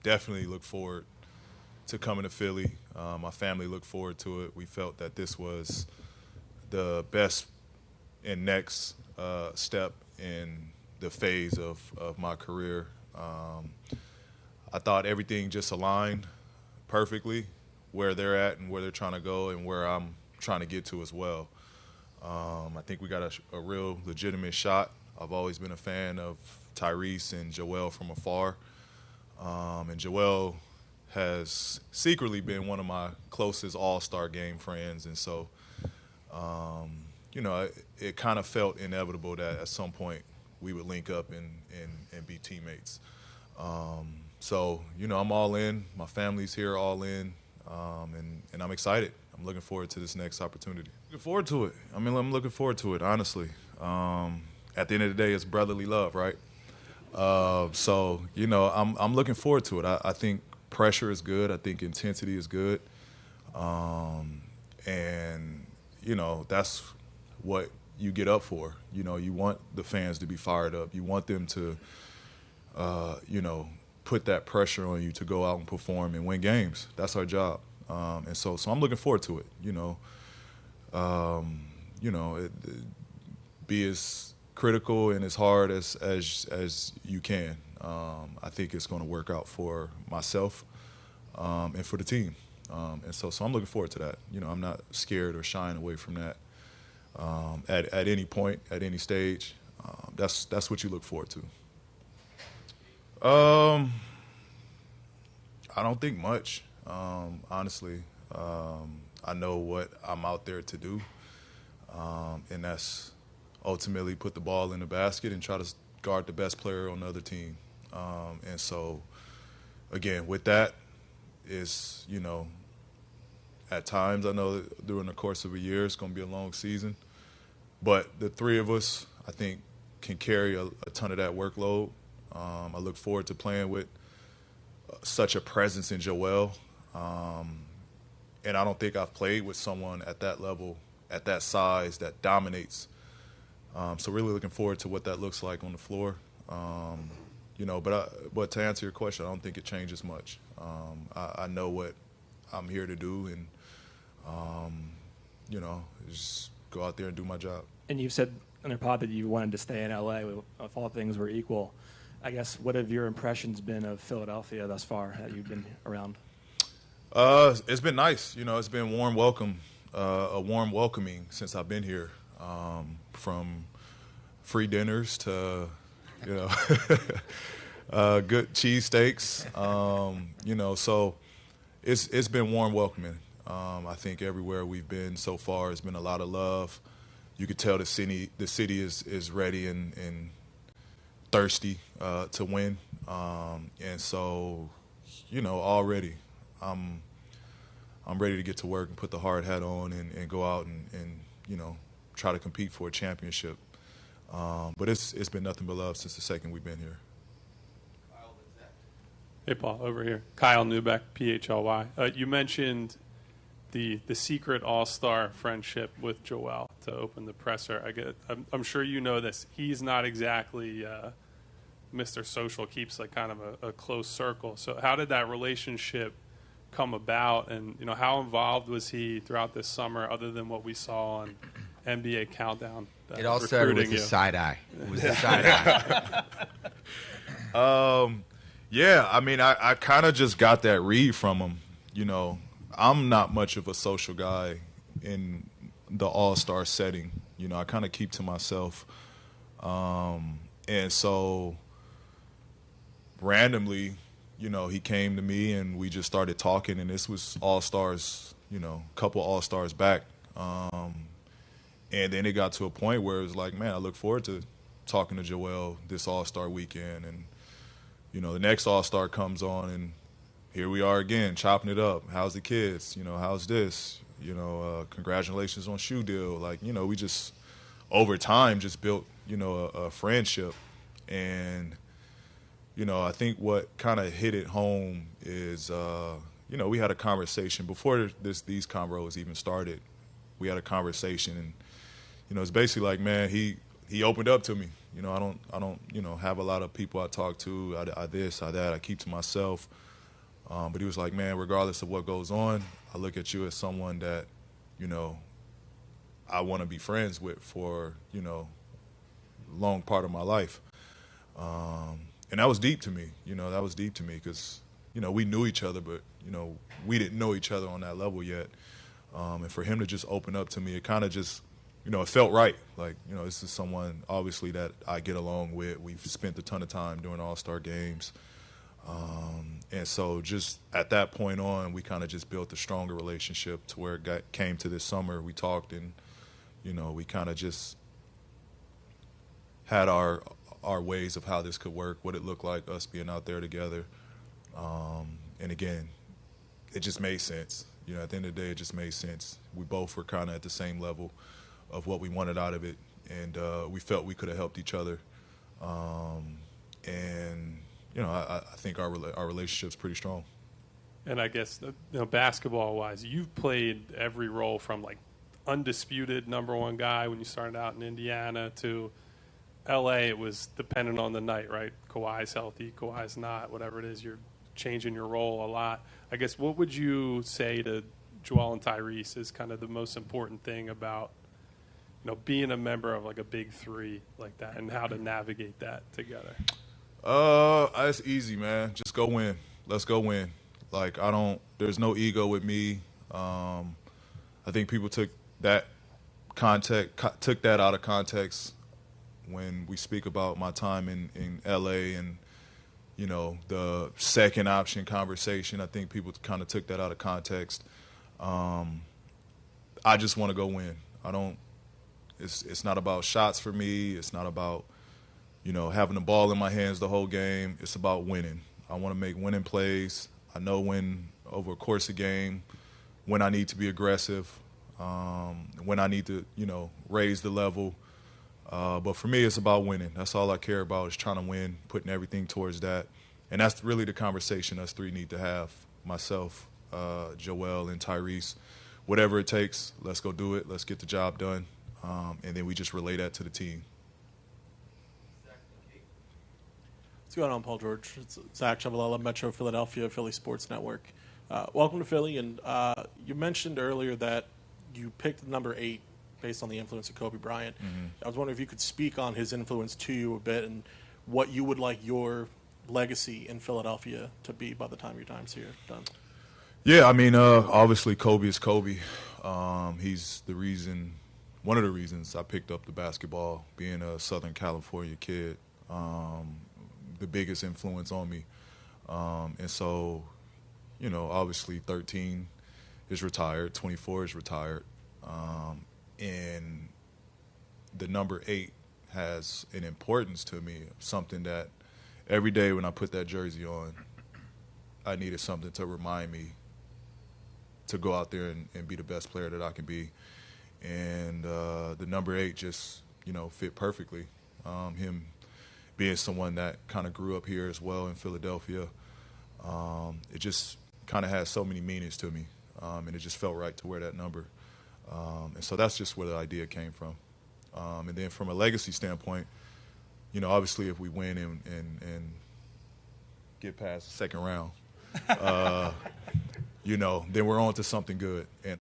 definitely look forward to coming to Philly. My family looked forward to it. We felt that this was the best and next step in the phase of my career. I thought everything just aligned perfectly where they're at and where they're trying to go and where I'm trying to get to as well. I think we got a real legitimate shot. I've always been a fan of Tyrese and Joel from afar. And Joel has secretly been one of my closest all-star game friends. And so, it kind of felt inevitable that at some point we would link up and be teammates. I'm all in. My family's here all in. And I'm excited. I'm looking forward to this next opportunity. Looking forward to it. I'm looking forward to it, honestly. At the end of the day, it's brotherly love, right? I'm looking forward to it. I think pressure is good. I think intensity is good. That's what you get up for. You want the fans to be fired up. You want them to, put that pressure on you to go out and perform and win games. That's our job. So I'm looking forward to it. Be as critical and as hard as you can. I think it's going to work out for myself and for the team. So I'm looking forward to that. I'm not scared or shying away from that at any point, at any stage. That's what you look forward to. I don't think much, honestly. I know what I'm out there to do, and that's ultimately put the ball in the basket and try to guard the best player on the other team. Again, with that is, at times I know that during the course of a year it's going to be a long season, but the three of us, I think, can carry a ton of that workload. I look forward to playing with such a presence in Joel. And I don't think I've played with someone at that level, at that size, that dominates. So really looking forward to what that looks like on the floor. But to answer your question, I don't think it changes much. I know what I'm here to do, and just go out there and do my job. And you've said in the pod that you wanted to stay in LA if all things were equal. I guess, what have your impressions been of Philadelphia thus far that you've been around? It's been nice. It's been a warm welcoming since I've been here, from free dinners to, good cheesesteaks. So it's been warm welcoming. I think everywhere we've been so far has been a lot of love. You could tell the city is ready and thirsty to win. Already I'm ready to get to work and put the hard hat on and go out and try to compete for a championship. But it's been nothing but love since the second we've been here. Hey, Paul, over here. Kyle Newbeck, PHLY. You mentioned the secret all-star friendship with Joel to open the presser. I'm sure you know this. He's not exactly Mr. Social, keeps like kind of a close circle. So how did that relationship come about, and how involved was he throughout this summer, other than what we saw on NBA Countdown? It all started with the side eye. It was the side eye. I kind of just got that read from him. I'm not much of a social guy in the all-star setting. I kind of keep to myself. And so randomly, he came to me and we just started talking, and this was all-stars, couple all-stars back. And then it got to a point where it was like, man, I look forward to talking to Joel this all-star weekend. And, the next all-star comes on, and here we are again, chopping it up. How's the kids? How's this? Congratulations on shoe deal. We just, over time, just built, a friendship. And, I think what kind of hit it home is, we had a conversation before these convos even started. We had a conversation, and, it's basically like, man, he opened up to me. You know, I don't, you know, have a lot of people I talk to. I this, I that. I keep to myself. But he was like, man, regardless of what goes on, I look at you as someone that, you know, I want to be friends with for, you know, a long part of my life. And that was deep to me. You know, that was deep to me because, you know, we knew each other, but, you know, we didn't know each other on that level yet. And for him to just open up to me, it kind of just, you know, it felt right. Like, you know, this is someone, obviously, that I get along with. We've spent a ton of time doing All-Star games. And so just at that point on, we kind of just built a stronger relationship to where it came to this summer. We talked and, you know, we kind of just had our ways of how this could work, what it looked like, us being out there together. And again, it just made sense. You know, at the end of the day, it just made sense. We both were kind of at the same level of what we wanted out of it, and we felt we could have helped each other. And, you know, I think our relationship's pretty strong. And I guess, you know, basketball-wise, you've played every role from, like, undisputed number one guy when you started out in Indiana to L.A. It was dependent on the night, right? Kawhi's healthy, Kawhi's not, whatever it is, you're changing your role a lot. I guess what would you say to Joel and Tyrese is kind of the most important thing about, you know, being a member of like a big three like that and how to navigate that together? It's easy, man. Just go win. Let's go win. Like, there's no ego with me. I think people took that out of context when we speak about my time in LA and, you know, the second option conversation. I think people kind of took that out of context. I just want to go win. It's not about shots for me. It's not about, you know, having the ball in my hands the whole game. It's about winning. I want to make winning plays. I know when, over a course of game, when I need to be aggressive, when I need to, you know, raise the level. But for me, it's about winning. That's all I care about is trying to win, putting everything towards that. And that's really the conversation us three need to have, myself, Joel, and Tyrese. Whatever it takes, let's go do it. Let's get the job done. And then we just relay that to the team. What's going on, Paul George? It's Zach Chavalella, Metro Philadelphia, Philly Sports Network. Welcome to Philly. And you mentioned earlier that you picked number 8 based on the influence of Kobe Bryant. Mm-hmm. I was wondering if you could speak on his influence to you a bit and what you would like your legacy in Philadelphia to be by the time your time's here done. Yeah, I mean, obviously Kobe is Kobe. He's one of the reasons I picked up the basketball, being a Southern California kid, the biggest influence on me. And so, you know, obviously 13 is retired, 24 is retired. And the number 8 has an importance to me, something that every day when I put that jersey on, I needed something to remind me to go out there and be the best player that I can be. And the number 8 just, you know, fit perfectly. Him being someone that kind of grew up here as well in Philadelphia, it just kind of has so many meanings to me, and it just felt right to wear that number. And so that's just where the idea came from. And then from a legacy standpoint, you know, obviously if we win and get past the second round, you know, then we're on to something good. And